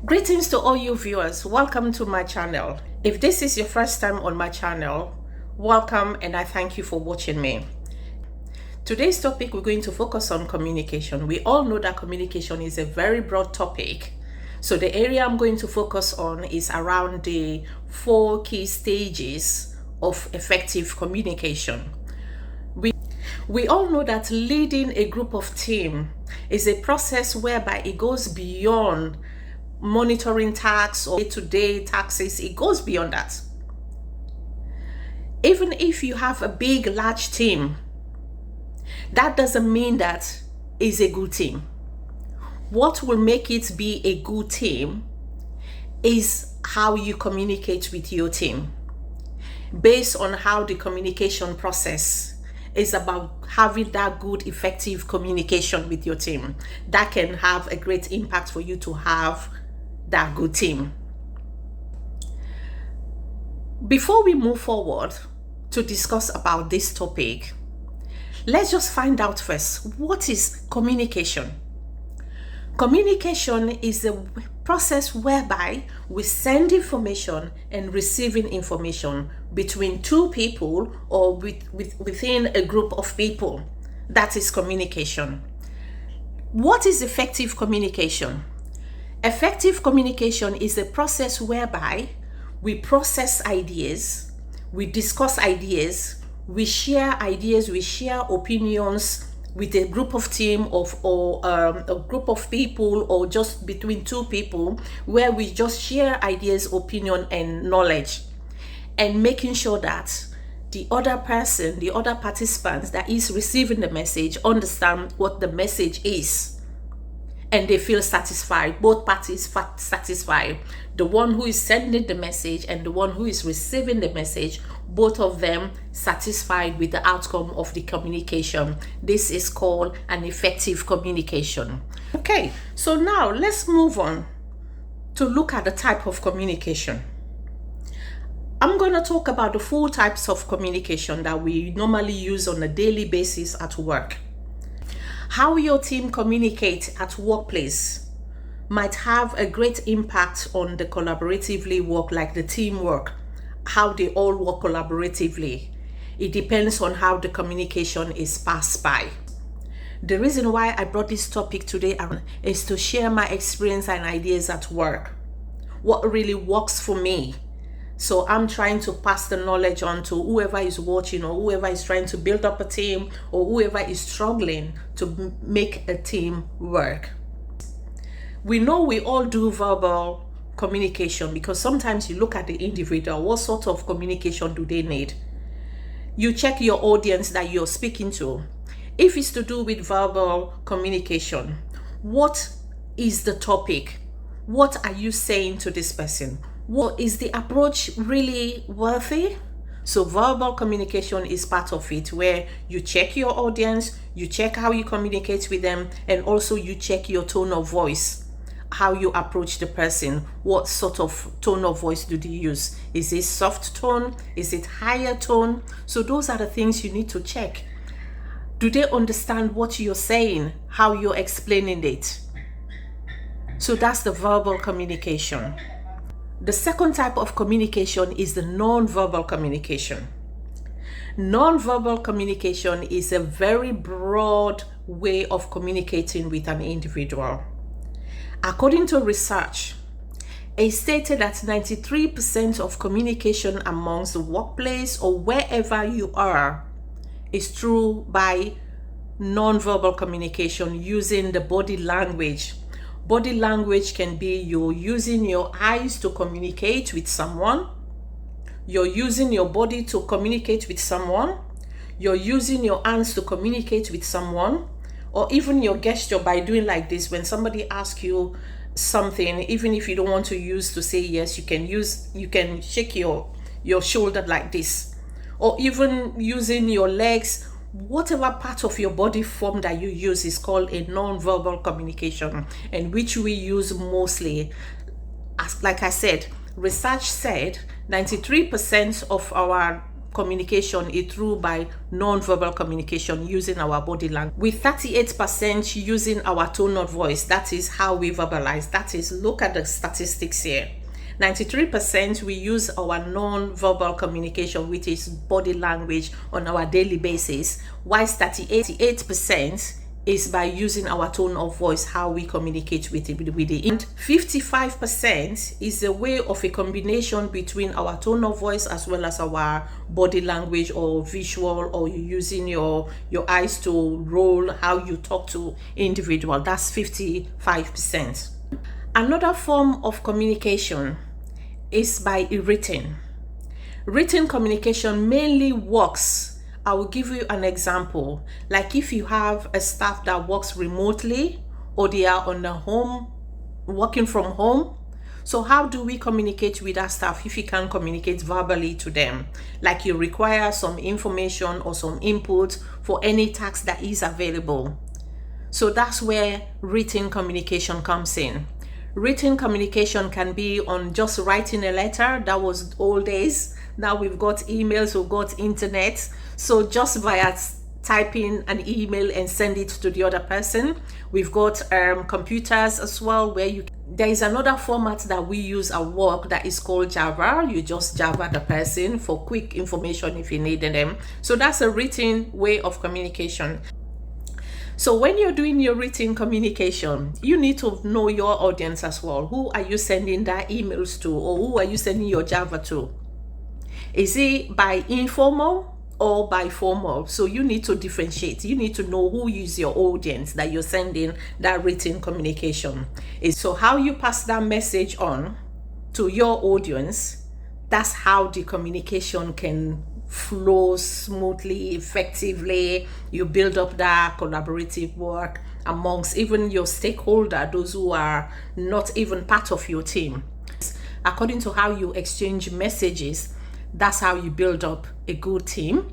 Greetings to all you viewers. Welcome to my channel. If this is your first time on my channel, welcome and I thank you for watching me. Today's topic, we're going to focus on communication. We all know that communication is a very broad topic. So the area I'm going to focus on is around the 4 key stages of effective communication. We all know that leading a group of team is a process whereby it goes beyond monitoring tasks or day-to-day tasks. It goes beyond that. Even if you have a big, large team, that doesn't mean that is a good team. What will make it be a good team is how you communicate with your team, based on how the communication process is about having that good, effective communication with your team. That can have a great impact for you to have that good team. Before we move forward to discuss about this topic, let's just find out first, what is communication? Communication is a process whereby we send information and receiving information between two people or within a group of people. That is communication. What is effective communication? Effective communication is a process whereby we process ideas, we discuss ideas, we share ideas, we share opinions with a group of team or a group of people, or just between two people, where we just share ideas, opinion and knowledge, and making sure that the other person, the other participants that is receiving the message understand what the message is, and they feel satisfied. Both parties satisfied. The one who is sending the message and the one who is receiving the message, both of them satisfied with the outcome of the communication. This is called an effective communication. Okay, so now let's move on to look at the type of communication. I'm going to talk about the 4 types of communication that we normally use on a daily basis at work. How your team communicates at workplace might have a great impact on the collaboratively work, like the teamwork, how they all work collaboratively. It depends on how the communication is passed by. The reason why I brought this topic today is to share my experience and ideas at work, what really works for me. So I'm trying to pass the knowledge on to whoever is watching, or whoever is trying to build up a team, or whoever is struggling to make a team work. We know we all do verbal communication, because sometimes you look at the individual, what sort of communication do they need? You check your audience that you're speaking to. If it's to do with verbal communication, what is the topic? What are you saying to this person? What is the approach really worthy? So verbal communication is part of it, where you check your audience, you check how you communicate with them, and also you check your tone of voice, how you approach the person. What sort of tone of voice do they use? Is it soft tone? Is it higher tone? So those are the things you need to check. Do they understand what you're saying, how you're explaining it? So that's the verbal communication. The second type of communication is the non-verbal communication. Non-verbal communication is a very broad way of communicating with an individual. According to research, it stated that 93% of communication amongst the workplace or wherever you are is through by non-verbal communication, using the body language. Body language can be you're using your eyes to communicate with someone, you're using your body to communicate with someone, you're using your hands to communicate with someone, or even your gesture by doing like this. When somebody asks you something, even if you don't want to use to say yes, you can shake your shoulder like this, or even using your legs. Whatever part of your body form that you use is called a non-verbal communication, and which we use mostly. As like I said, research said 93% of our communication is through by non-verbal communication using our body language, with 38% using our tone of voice. That is how we verbalize. That is, look at the statistics here. 93% we use our non-verbal communication, which is body language, on our daily basis, whilst 38% is by using our tone of voice, how we communicate with the and 55% is a way of a combination between our tone of voice as well as our body language or visual, or you using your eyes to roll, how you talk to individual. That's 55%. Another form of communication is by written. Written communication mainly works. I will give you an example. Like if you have a staff that works remotely, or they are on a home, working from home. So how do we communicate with our staff if you can't communicate verbally to them? Like you require some information or some input for any task that is available. So that's where written communication comes in. Written communication can be on just writing a letter. That was old days. Now we've got emails, we've got internet. So just via typing an email and send it to the other person. We've got computers as well, where there is another format that we use at work that is called Java. You just Java the person for quick information if you need them. So that's a written way of communication. So when you're doing your written communication, you need to know your audience as well. Who are you sending that emails to, or who are you sending your Java to? Is it by informal or by formal? So you need to differentiate. You need to know who is your audience that you're sending that written communication. So how you pass that message on to your audience, that's how the communication can flow smoothly, effectively. You build up that collaborative work amongst even your stakeholder, those who are not even part of your team. According to how you exchange messages, that's how you build up a good team.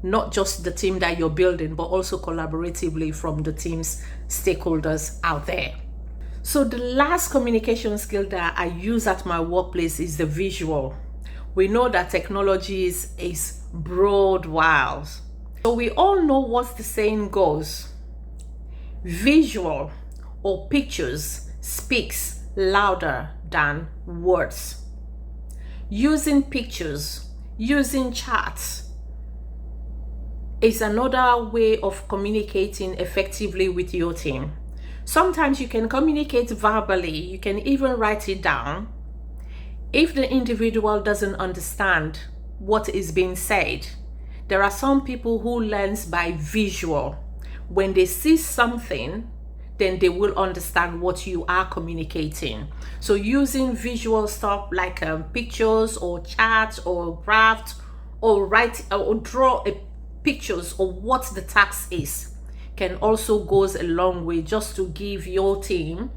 Not just the team that you're building, but also collaboratively from the team's stakeholders out there. So the last communication skill that I use at my workplace is the visual. We know that technology is broad wild. So we all know what the saying goes. Visual or pictures speaks louder than words. Using pictures, using charts is another way of communicating effectively with your team. Sometimes you can communicate verbally, you can even write it down. If the individual doesn't understand what is being said, there are some people who learn by visual. When they see something, then they will understand what you are communicating. So using visual stuff like pictures or charts or graphs, or write or draw pictures of what the task is, can also goes a long way just to give your team,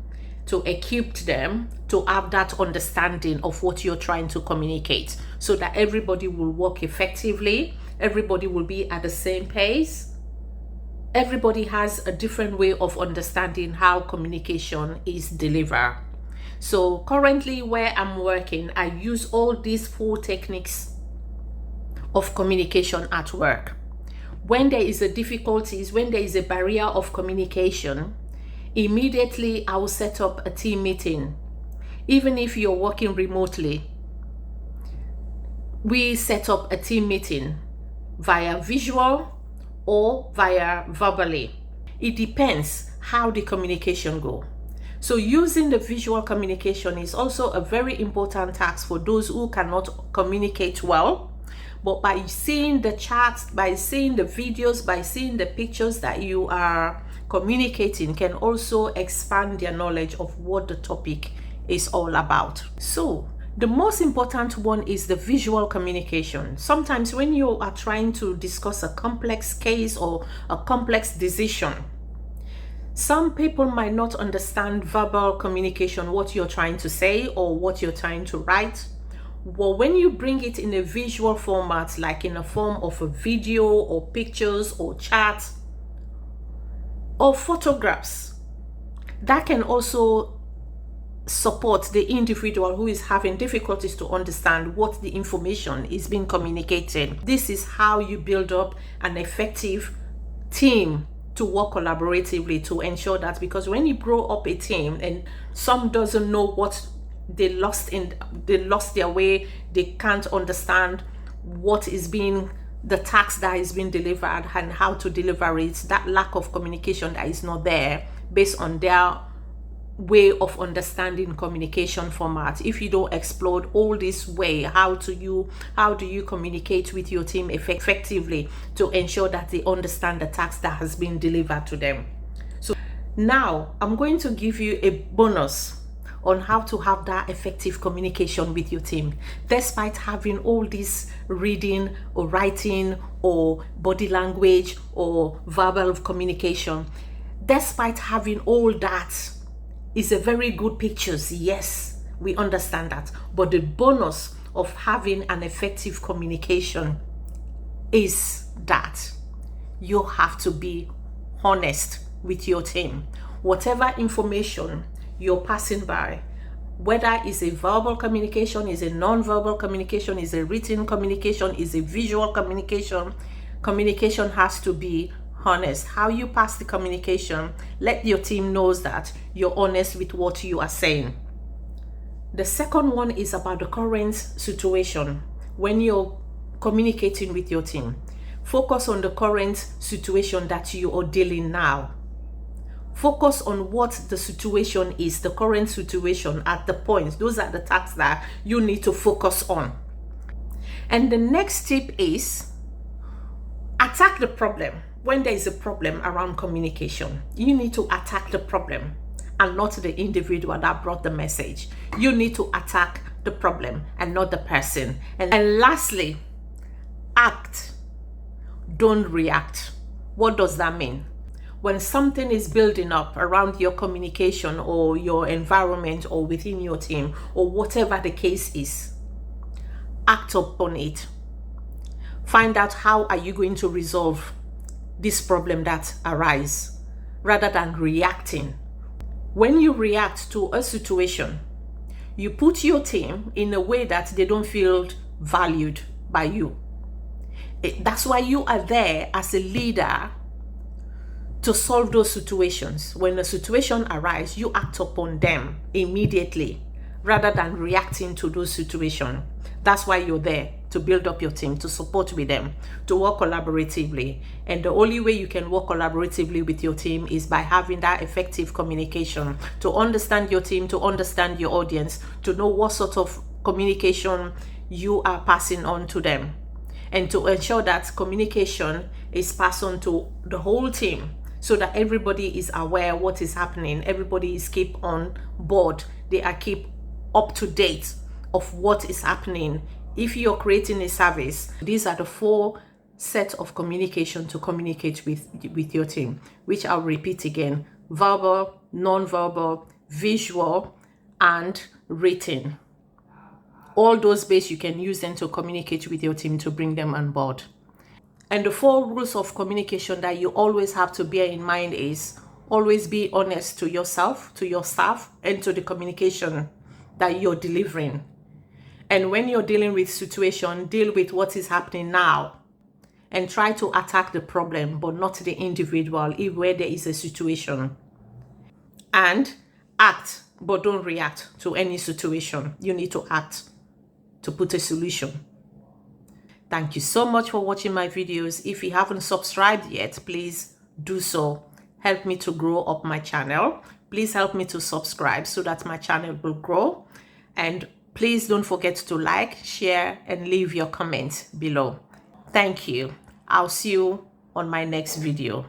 to equip them to have that understanding of what you're trying to communicate, so that everybody will work effectively, everybody will be at the same pace. Everybody has a different way of understanding how communication is delivered. So currently where I'm working, I use all these 4 techniques of communication at work. When there is a difficulties, when there is a barrier of communication, immediately I will set up a team meeting. Even if you're working remotely, we set up a team meeting via visual or via verbally. It depends how the communication go. So using the visual communication is also a very important task for those who cannot communicate well. But by seeing the charts, by seeing the videos, by seeing the pictures that you are communicating, can also expand their knowledge of what the topic is all about. So the most important one is the visual communication. Sometimes when you are trying to discuss a complex case or a complex decision, some people might not understand verbal communication, what you're trying to say or what you're trying to write. Well, when you bring it in a visual format, like in a form of a video or pictures or charts or photographs, that can also support the individual who is having difficulties to understand what the information is being communicated. This is how you build up an effective team to work collaboratively to ensure that, because when you grow up a team and some doesn't know what they lost their way, they can't understand what is being the task that is being delivered and how to deliver it, that lack of communication that is not there based on their way of understanding communication format. If you don't explore all this way, how do you communicate with your team effectively to ensure that they understand the task that has been delivered to them? So now I'm going to give you a bonus on how to have that effective communication with your team, despite having all this reading or writing or body language or verbal communication. Despite having all that, is a very good pictures, yes, we understand that, but the bonus of having an effective communication is that you have to be honest with your team. Whatever information you're passing by, whether it's a verbal communication, is a non-verbal communication, is a written communication, is a visual communication, communication has to be honest. How you pass the communication, let your team knows that you're honest with what you are saying. The second one is about the current situation. When you're communicating with your team, focus on the current situation that you are dealing now. Focus on what the situation is, the current situation at the point. Those are the tasks that you need to focus on. And the next tip is attack the problem. When there is a problem around communication, you need to attack the problem and not the individual that brought the message. You need to attack the problem and not the person. And lastly, act. Don't react. What does that mean? When something is building up around your communication or your environment or within your team or whatever the case is, act upon it. Find out how are you going to resolve this problem that arise rather than reacting. When you react to a situation, you put your team in a way that they don't feel valued by you. That's why you are there as a leader to solve those situations. When a situation arises, you act upon them immediately rather than reacting to those situations. That's why you're there, to build up your team, to support with them, to work collaboratively. And the only way you can work collaboratively with your team is by having that effective communication, to understand your team, to understand your audience, to know what sort of communication you are passing on to them, and to ensure that communication is passed on to the whole team so that everybody is aware what is happening, everybody is keep on board, they are keep up to date of what is happening. If you're creating a service, these are the 4 sets of communication to communicate with your team, which I'll repeat again: verbal, non-verbal, visual, and written. All those base you can use them to communicate with your team to bring them on board. And the 4 rules of communication that you always have to bear in mind is always be honest to yourself, to your staff, and to the communication that you're delivering. And when you're dealing with situation, deal with what is happening now and try to attack the problem, but not the individual where there is a situation. And act, but don't react to any situation. You need to act to put a solution. Thank you so much for watching my videos. If you haven't subscribed yet, please do so. Help me to grow up my channel. Please help me to subscribe so that my channel will grow. And please don't forget to like, share, and leave your comments below. Thank you. I'll see you on my next video.